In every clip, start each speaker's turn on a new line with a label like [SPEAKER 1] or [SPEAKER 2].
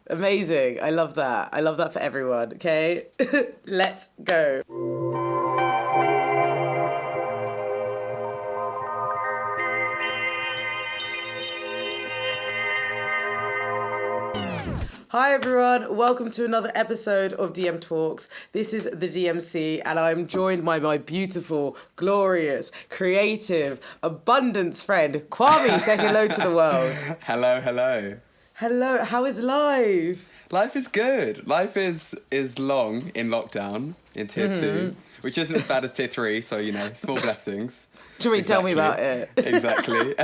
[SPEAKER 1] Amazing. I love that. I love that for everyone. Okay, let's go. Hi everyone, welcome to another episode of DM Talks. This is the DMC and I'm joined by my beautiful, glorious, creative, abundance friend, Kwame. Say hello to the world.
[SPEAKER 2] Hello, hello.
[SPEAKER 1] Hello, how is life?
[SPEAKER 2] Life is good. Life is long in lockdown, in tier 2, which isn't as bad as tier 3, so, small blessings.
[SPEAKER 1] Tell me about it.
[SPEAKER 2] Exactly.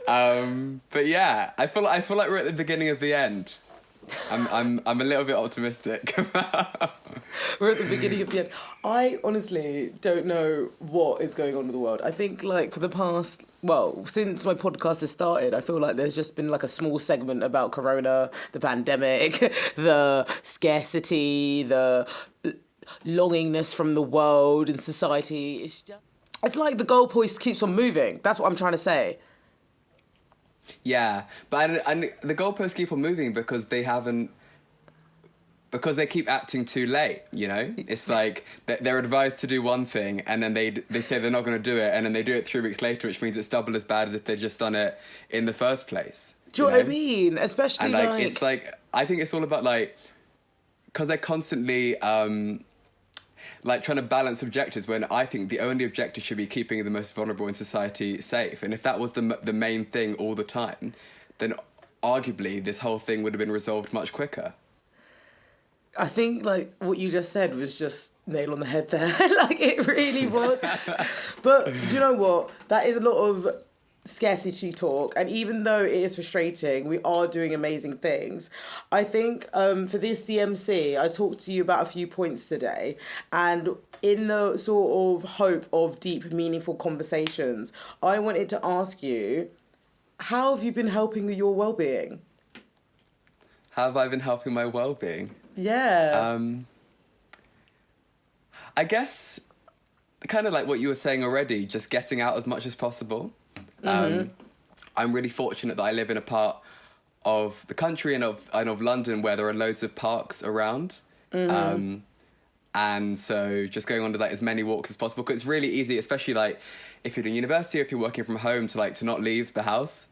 [SPEAKER 2] But yeah, I feel like we're at the beginning of the end. I'm a little bit optimistic.
[SPEAKER 1] We're at the beginning of the end. I honestly don't know what is going on in the world. I think for the past, since my podcast has started, I feel like there's just been a small segment about Corona, the pandemic, the scarcity, the longingness from the world and society. It's like the goalpost keeps on moving. That's what I'm trying to say.
[SPEAKER 2] Yeah, but and the goalposts keep on moving because they keep acting too late, It's like they're advised to do one thing and then they say they're not going to do it and then they do it 3 weeks later, which means it's double as bad as if they'd just done it in the first place.
[SPEAKER 1] Do you know what I mean? Especially
[SPEAKER 2] and it's I think it's all about because they're constantly trying to balance objectives when I think the only objective should be keeping the most vulnerable in society safe. And if that was the main thing all the time, then arguably this whole thing would have been resolved much quicker.
[SPEAKER 1] I think what you just said was just nail on the head there. It really was. But do you know what? That is a lot of scarcity talk, and even though it is frustrating, we are doing amazing things. I think for this DMC, I talked to you about a few points today, and in the sort of hope of deep, meaningful conversations, I wanted to ask you, how have you been helping with your well-being?
[SPEAKER 2] How have I been helping my well-being?
[SPEAKER 1] Yeah.
[SPEAKER 2] I guess kind of like what you were saying already, just getting out as much as possible. I'm really fortunate that I live in a part of the country and of London where there are loads of parks around. And so just going on to as many walks as possible, because it's really easy, especially if you're doing university or if you're working from home to not leave the house.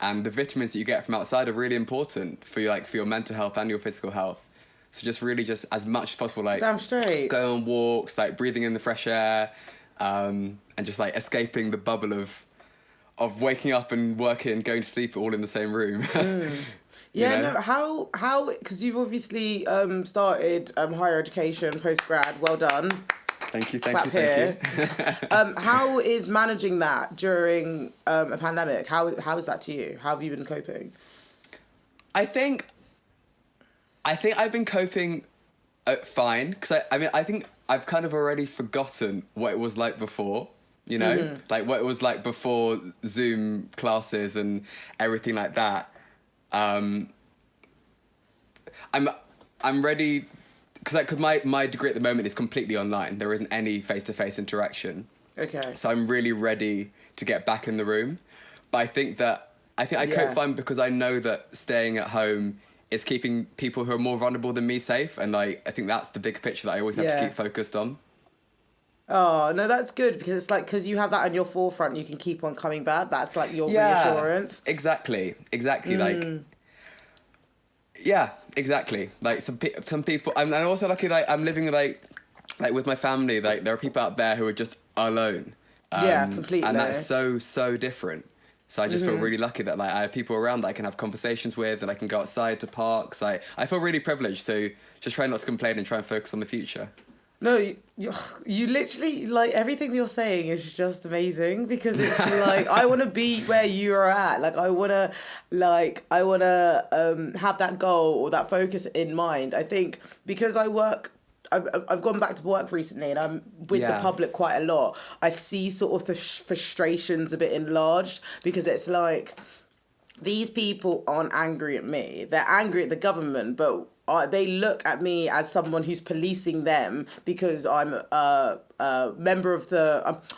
[SPEAKER 2] And the vitamins that you get from outside are really important for your mental health and your physical health. So just really just as much as possible,
[SPEAKER 1] Damn straight.
[SPEAKER 2] going on walks, breathing in the fresh air, and just escaping the bubble of waking up and working and going to sleep all in the same room.
[SPEAKER 1] Yeah, no, how, because you've obviously started higher education, post-grad, well done.
[SPEAKER 2] Thank you.
[SPEAKER 1] How is managing that during a pandemic? How is that to you? How have you been coping?
[SPEAKER 2] I think I've been coping fine, because I think I've kind of already forgotten what it was like before, what it was like before Zoom classes and everything like that. I'm ready, because my degree at the moment is completely online. There isn't any face-to-face interaction.
[SPEAKER 1] Okay.
[SPEAKER 2] So I'm really ready to get back in the room. But I think I cope fine because I know that staying at home is keeping people who are more vulnerable than me safe. And I think that's the big picture that I always have to keep focused on.
[SPEAKER 1] Oh, no, that's good, because it's because you have that in your forefront, you can keep on coming back. That's your reassurance.
[SPEAKER 2] Exactly. Yeah, exactly. Some people, I'm also lucky I'm living with my family. There are people out there who are just alone.
[SPEAKER 1] Completely.
[SPEAKER 2] And that's so different. So I just feel really lucky that I have people around that I can have conversations with, and I can go outside to parks. I feel really privileged. So just try not to complain and try and focus on the future.
[SPEAKER 1] No, you literally, everything you're saying is just amazing, because it's I want to be where you're at. I want to have that goal or that focus in mind. I think because I've gone back to work recently and I'm with the public quite a lot. I see sort of the frustrations a bit enlarged, because it's these people aren't angry at me. They're angry at the government, but they look at me as someone who's policing them because I'm a member of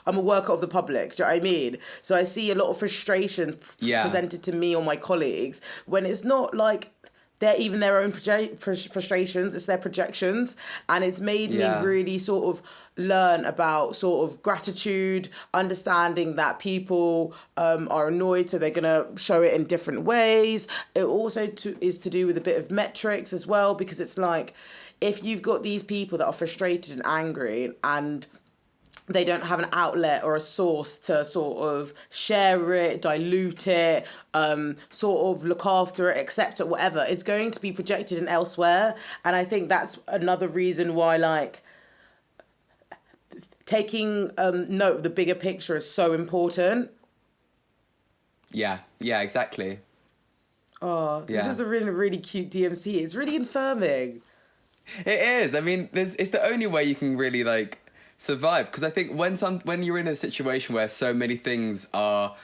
[SPEAKER 1] I'm a worker of the public. Do you know what I mean? So I see a lot of frustrations presented to me or my colleagues when it's not like they're even their own frustrations, it's their projections. And it's made me really sort of learn about sort of gratitude, understanding that people are annoyed, so they're going to show it in different ways. It also is to do with a bit of metrics as well, because it's like, if you've got these people that are frustrated and angry and they don't have an outlet or a source to sort of share it, dilute it, sort of look after it, accept it, whatever, it's going to be projected in elsewhere. And I think that's another reason why, like, taking note of the bigger picture is so important.
[SPEAKER 2] Yeah, exactly.
[SPEAKER 1] Oh, this is a really, really cute DMC. It's really confirming.
[SPEAKER 2] It is. I mean, it's the only way you can really, like, survive. Because I think when you're in a situation where so many things are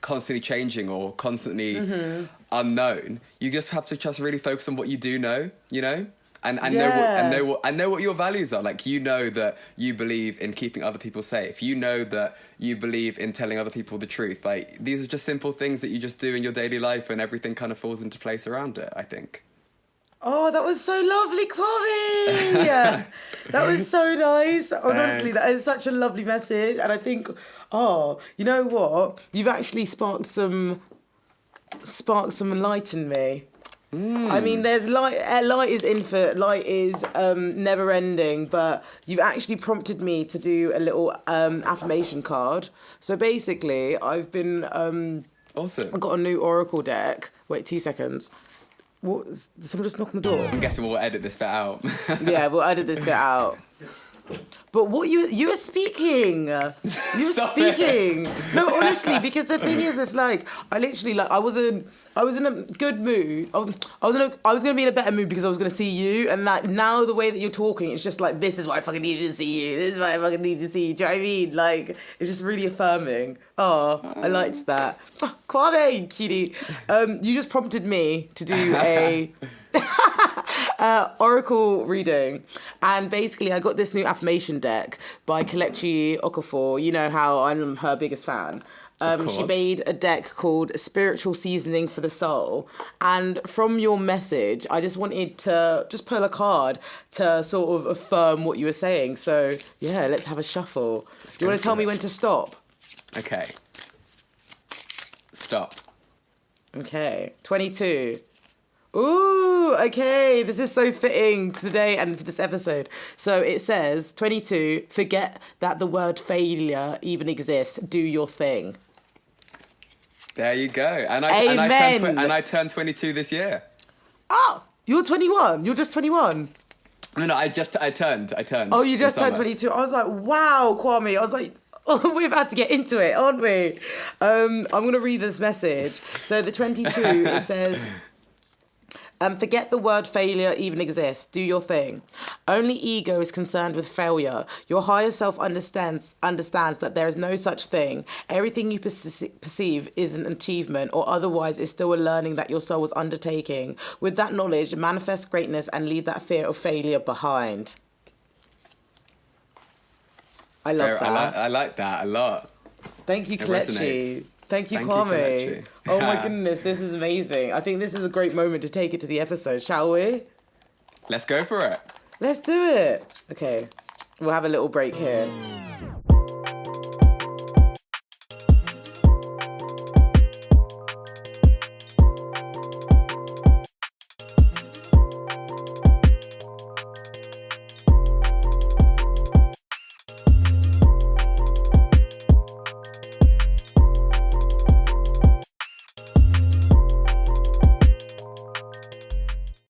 [SPEAKER 2] constantly changing or constantly unknown, you just have to just really focus on what you do know, you know? And know what your values are. Like, you know that you believe in keeping other people safe. You know that you believe in telling other people the truth. Like, these are just simple things that you just do in your daily life, and everything kind of falls into place around it, I think.
[SPEAKER 1] Oh, that was so lovely, Kwame. That was so nice. Honestly, that is such a lovely message. And I think, you know what? You've actually sparked some light in me. I mean, there's light. Light is infinite. Light is never ending. But you've actually prompted me to do a little affirmation card. So basically, I've been
[SPEAKER 2] awesome.
[SPEAKER 1] I got a new Oracle deck. Wait, 2 seconds. What? Did someone just knock on the door?
[SPEAKER 2] I'm guessing we'll edit this bit out.
[SPEAKER 1] Yeah, we'll edit this bit out. But what you were speaking. You were speaking. No, honestly, because the thing is, it's like I literally like I was in a good mood. I was gonna be in a better mood because I was gonna see you, and like now the way that you're talking, it's just like, this is why I fucking needed to see you. This is why I fucking need to see you. Do you know what I mean? Like, it's just really affirming. Oh, I liked that. Oh, Kwame, cutie. You just prompted me to do a oracle reading, and basically I got this new affirmation deck by Kelechi Okafor. You know how I'm her biggest fan. She made a deck called Spiritual Seasoning for the Soul. And from your message, I just wanted to just pull a card to sort of affirm what you were saying. So, yeah, let's have a shuffle. Do you want to tell me when to stop?
[SPEAKER 2] Okay. Stop.
[SPEAKER 1] Okay. 22. Ooh, okay. This is so fitting today and for this episode. So it says, 22, forget that the word failure even exists. Do your thing.
[SPEAKER 2] There you go. And I turned 22 this year.
[SPEAKER 1] Oh, you're 21. You're just 21.
[SPEAKER 2] No, I turned.
[SPEAKER 1] Oh, you just turned 22. I was like, wow, Kwame. I was like, oh, we've had to get into it, aren't we? I'm going to read this message. So the 22, it says, forget the word failure even exists. Do your thing. Only ego is concerned with failure. Your higher self understands that there is no such thing. Everything you perceive is an achievement, or otherwise is still a learning that your soul is undertaking. With that knowledge, manifest greatness and leave that fear of failure behind. I love that.
[SPEAKER 2] I like that a lot.
[SPEAKER 1] Thank you, Kelechi. Thank you, Kwame. Oh my goodness, this is amazing. I think this is a great moment to take it to the episode, shall we?
[SPEAKER 2] Let's go for it.
[SPEAKER 1] Let's do it. Okay, we'll have a little break here.